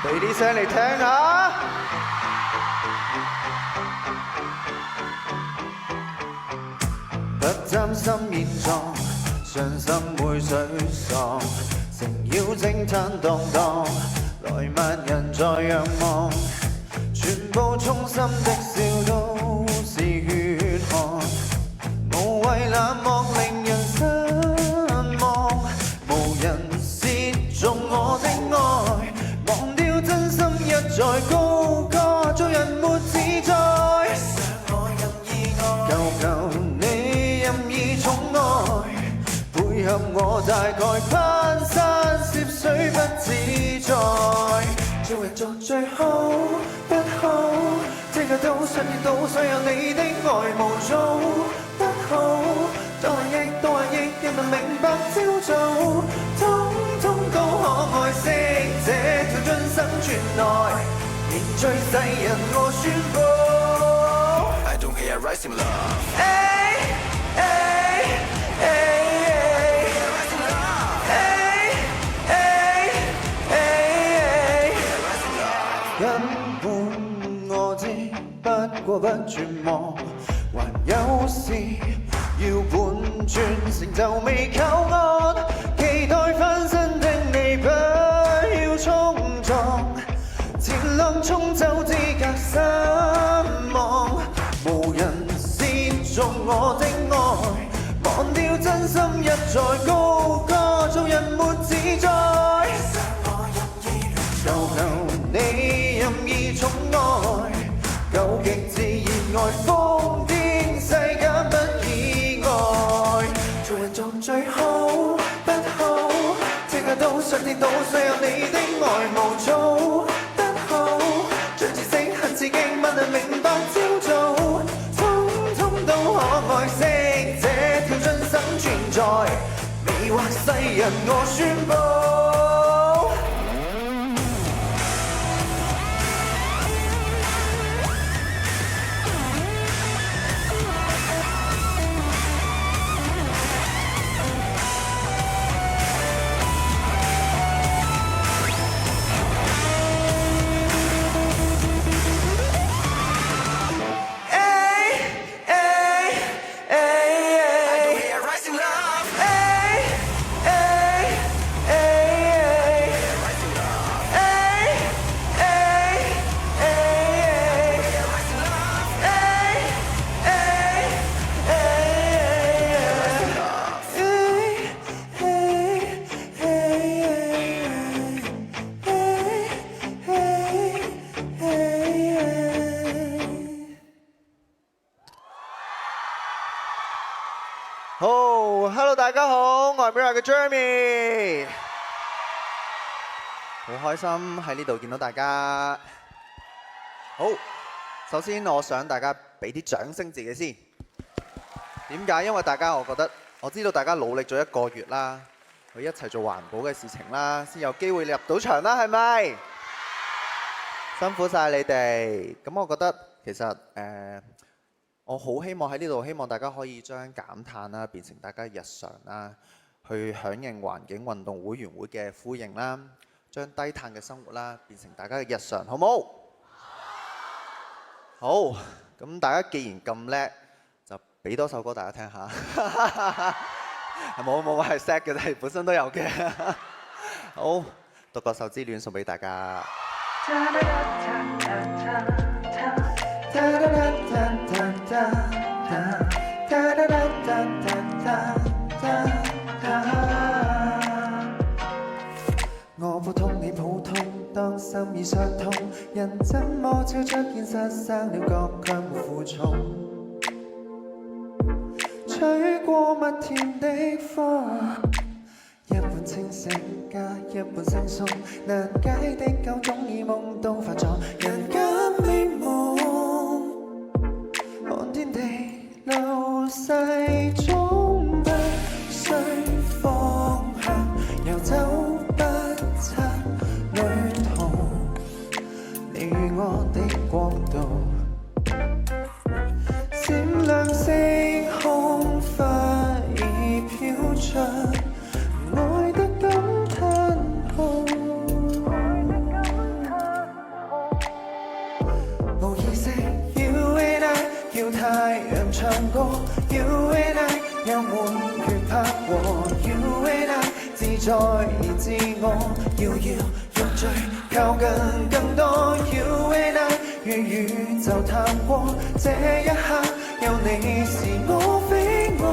俾啲聲嚟聽下。不擔心現狀，信心會水喪，誠邀正坦蕩蕩，來萬人在仰望，全部衷心的笑都是血汗，無謂冷漠令人失望，無人褻瀆我的愛，忘掉真心一再高歌，做人沒自在，我任意愛，求求你任意寵愛，配合我大概攀山涉水不自在，做人做最好不好，這個都信亦都想有你的愛無做不好，多壓抑多壓抑，人民明白朝早，通通都可愛惜這條盡生存內，凝聚世人我宣佈。I don't hear rising love。根本我知，不過不絕望，還有事要半轉，成就未靠岸，期待翻身的你不要衝撞，前浪沖走資格失望，無人褻瀆我的愛，忘掉真心一再高歌，做人沒自在，求求你任意寵愛，究極自然愛，瘋癲世間不意外，做人做最好不好，這個都想天都想有你的愛無做不好，將知識恨自己問人明白朝早，通通都可愛惜這條盡生存在，迷惑世人我宣佈。Hello 大家好，我係 Mirror 嘅 Jeremy， 好開心喺呢度見到大家。好，首先我想大家俾啲掌聲自己先。點解？因為大家我知道大家努力咗1個月啦，去一齊做環保嘅事情啦，先有機會入到場啦，係咪？辛苦晒你哋。咁我覺得其實我好希望喺呢度，希望大家可以將減碳啦變成大家日常啦，去響應環境運動會員會嘅呼應啦，將低碳嘅生活啦變成大家嘅日常，好冇？好，咁大家既然咁叻，就俾多首歌大家聽下。冇，係 set 嘅，係本身都有嘅。好，獨角獸之戀送俾大家。我普通你普通，當心意相通，人怎麼超出現實，生了各卻沒負重，吹過蜜甜的風，一半清醒加一半惺忪，難解的9種異夢都化作人間美夢，看天地流逝中不需方向，遊走不測旅途，你與我的國度，閃亮星空快已飄出愛的感嘆號，唱歌 You and I 有滿血拍和 You and I 自在而自我搖搖欲墜靠近更多 You and I 與宇宙探過這一刻有你是我非我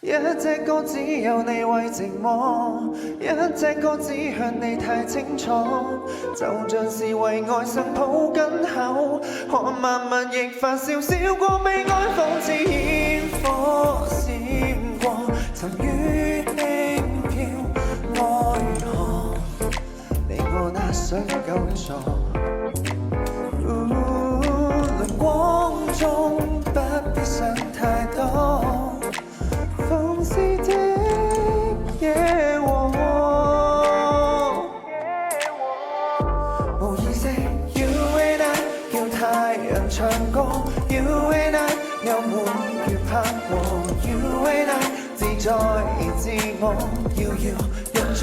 一隻歌只有你為寂寞，一隻歌只向你太清楚，就像是為愛生抱緊口，看萬物亦發笑，笑過悲哀，仿似煙火閃過，曾於輕飄愛河，你我那想救助，亮光中不必想太多。放肆的野和無意識 You and I 叫太陽唱歌 You and I 有滿月拍和 You and I 自在而自我搖搖欲墜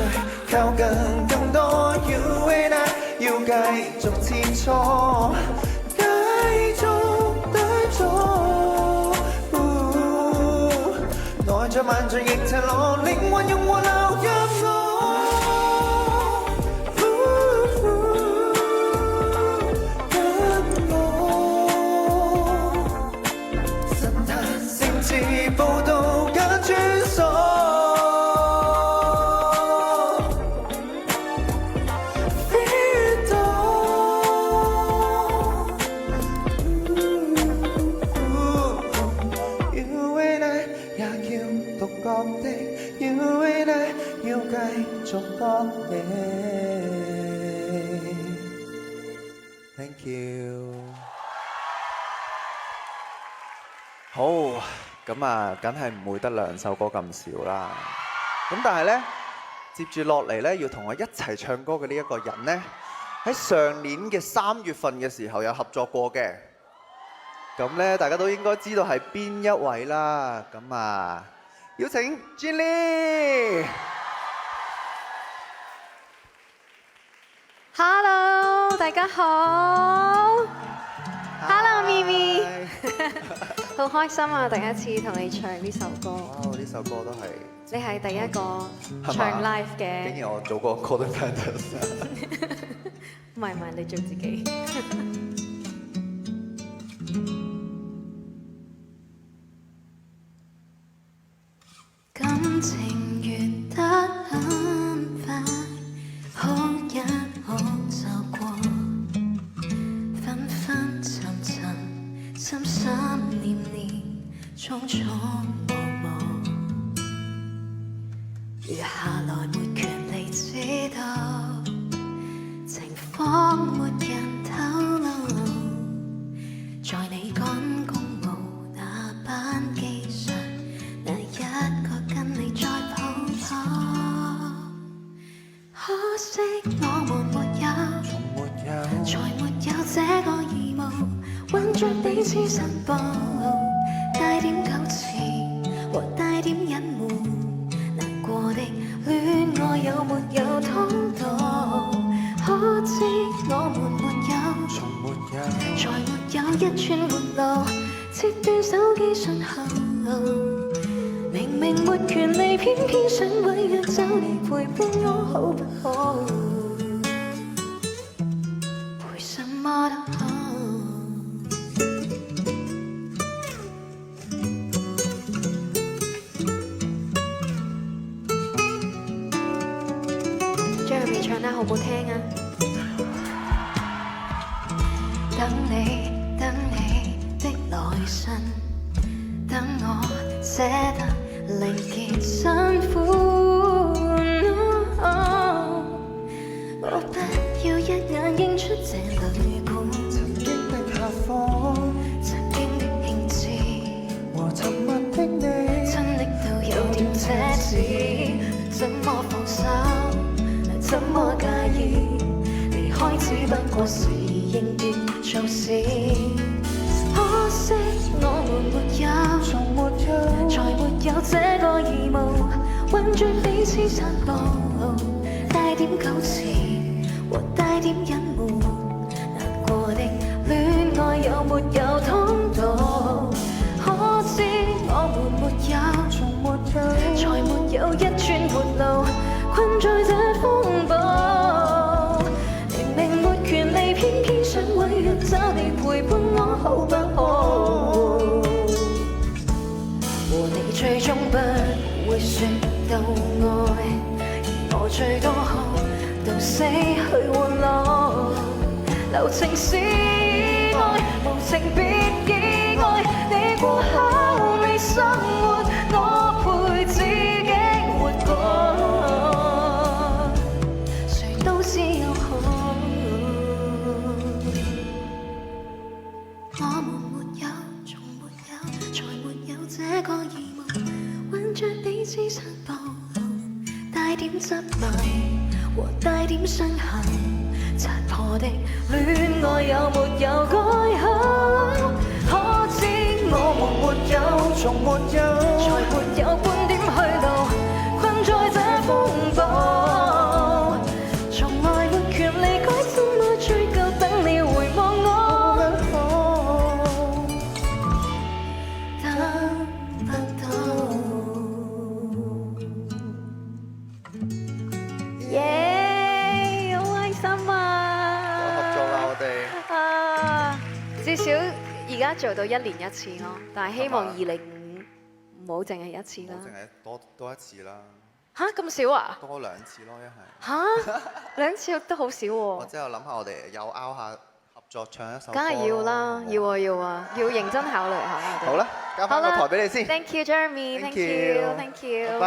靠近更多 You and I 要繼續切磋繼續對坐內在萬丈亦赤裸，靈魂融和流入我，跟我，神壇聖詞報道假穿梭。You and I 要繼續幫你 Thank you 好，咁啊，梗係唔會得2首歌咁少啦。咁但係呢，接住落嚟呢，要同我一齊唱歌嘅呢一個人呢，喺上年嘅3月份嘅時候有合作過嘅。咁呢，大家都應該知道係邊一位啦。咁啊〜有請 Jenny。Hello， 大家好。Hello， 咪咪。好開心啊！第一次同你唱呢首歌。哇！呢首歌都係。你係第一個唱 live 嘅。竟然我做過 Golden Panther。唔係，你做自己。感情完得很快，哭一哭就過，分分沉沉，心心念念，匆匆忙忙。餘下來沒權利知道，情況沒人透露，在你趕公務那班機上。跟你再抱抱，可惜我們沒有，才沒有這個義務，揾着彼此申報，帶點糾纏和帶點隱瞞，難過的戀愛有沒有通道？可知我們沒有，才沒有一寸活路，切斷手機信號。明明沒權利，偏偏想毀約走離陪伴我，好不好？陪什麼都好。Jeremy 唱得好唔好聽啊？等你的來信，等我捨得。另結新歡，我不要一眼認出這旅館，曾經的客房，曾經的興致，和沉默的你，親昵到有點奢侈，怎麼放手，怎麼介意，離開只不過是應變做事。可惜我們沒有，從沒有，才沒有這個義務，揾著彼此散步，帶點糾纏和帶點隱瞞，破的戀愛有沒有通道？可知我們沒有，從沒有，才沒有一寸活路，困在這風暴。明明沒權利，偏偏想揾人找你陪伴我，好不好？和你最終不會說到愛，而我最多學到死去換來。留情是愛，無情別意外。你過後未生活，我陪自己活過，誰都知有可。我們沒有，從沒有，才沒有這個義務，挽着彼此散步，帶點執迷和帶點傷痕。殘破的戀愛有沒有改口？可知我們沒有，從沒有，才沒有半點去路，困在這風暴。從來沒權利改怎麼追究，等你回望我，得不到。耶！好開心啊！合作啦，我哋啊，至少而家做到1年1次咯，但係希望2025唔好淨係一次啦。淨係多一次啦，嚇咁少啊？多2次咯，一係。嚇2次都好少喎。我之後諗下，我哋又拗下合作唱一首歌。梗係要啦，要啊要啊，要認真考慮下。好啦，交翻個台俾你先。 Thank you Jeremy，Thank you，Thank you。拜。